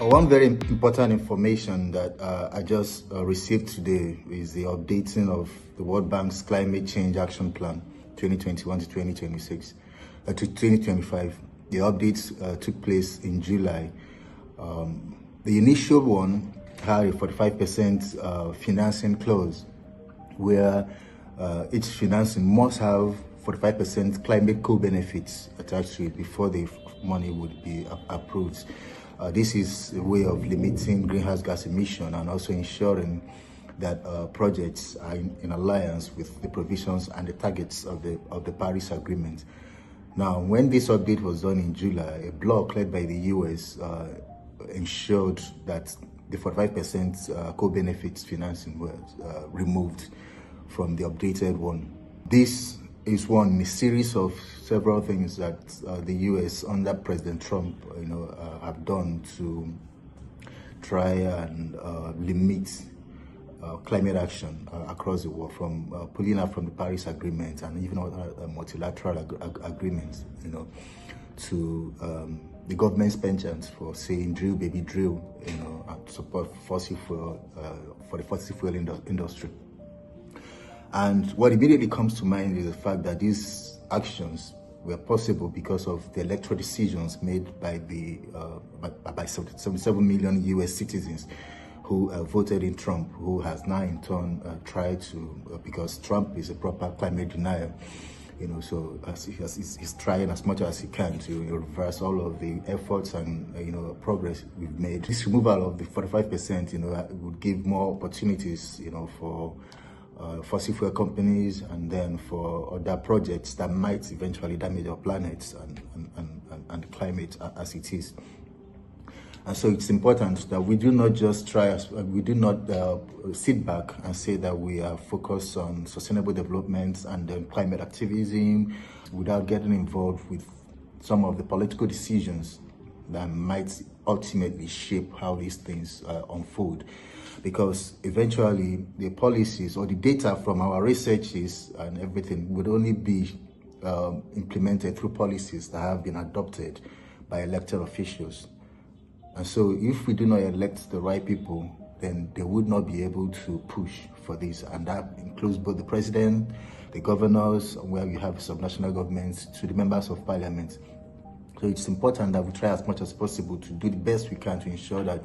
One very important information that I just received today is the updating of the World Bank's Climate Change Action Plan 2021 to 2026 to 2025. The updates took place in July. The initial one had a 45% financing clause where each financing must have 45% climate co-benefits attached to it before the money would be approved. This is a way of limiting greenhouse gas emission and also ensuring that projects are in alliance with the provisions and the targets of the Paris Agreement. Now, when this update was done in July, a bloc led by the US ensured that the 45% co-benefits financing was removed from the updated one. This is one in a series of several things that the US under President Trump, have done to try and limit climate action across the world, from pulling out from the Paris Agreement and even other multilateral agreements, to the government's penchant for saying drill baby drill, and support fossil fuel for the fossil fuel industry. And what immediately comes to mind is the fact that these actions were possible because of the electoral decisions made by 77 million US citizens who voted in Trump, who has now in turn tried to, because Trump is a proper climate denier, so he's trying as much as he can to reverse all of the efforts and progress we've made. This removal of the 45%, would give more opportunities, for fossil fuel companies and then for other projects that might eventually damage our planet and climate as it is. And so it's important that we do not just we do not sit back and say that we are focused on sustainable development and then climate activism without getting involved with some of the political decisions that might ultimately shape how these things unfold. Because eventually the policies or the data from our researches and everything would only be implemented through policies that have been adopted by elected officials. And so if we do not elect the right people, then they would not be able to push for this. And that includes both the president, the governors, where we have subnational governments, to the members of parliament. So it's important that we try as much as possible to do the best we can to ensure that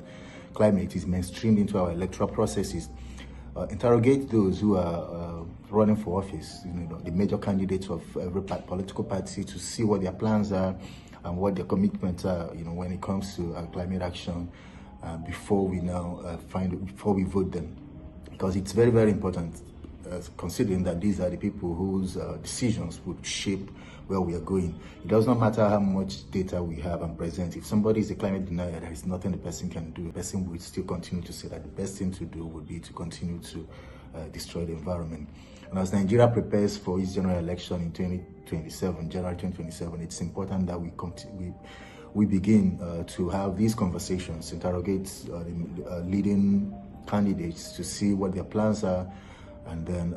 climate is mainstreamed into our electoral processes. Interrogate those who are running for office, the major candidates of every political party, to see what their plans are and what their commitments are, when it comes to climate action, before we before we vote them. Because it's very, very important, considering that these are the people whose decisions would shape where we are going. It does not matter how much data we have and present. If somebody is a climate denier, there is nothing the person can do. The person will still continue to say that the best thing to do would be to continue to destroy the environment. And as Nigeria prepares for its general election in January 2027, it's important that we begin to have these conversations, interrogate the leading candidates to see what their plans are, and then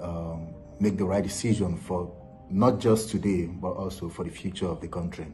make the right decision for not just today, but also for the future of the country.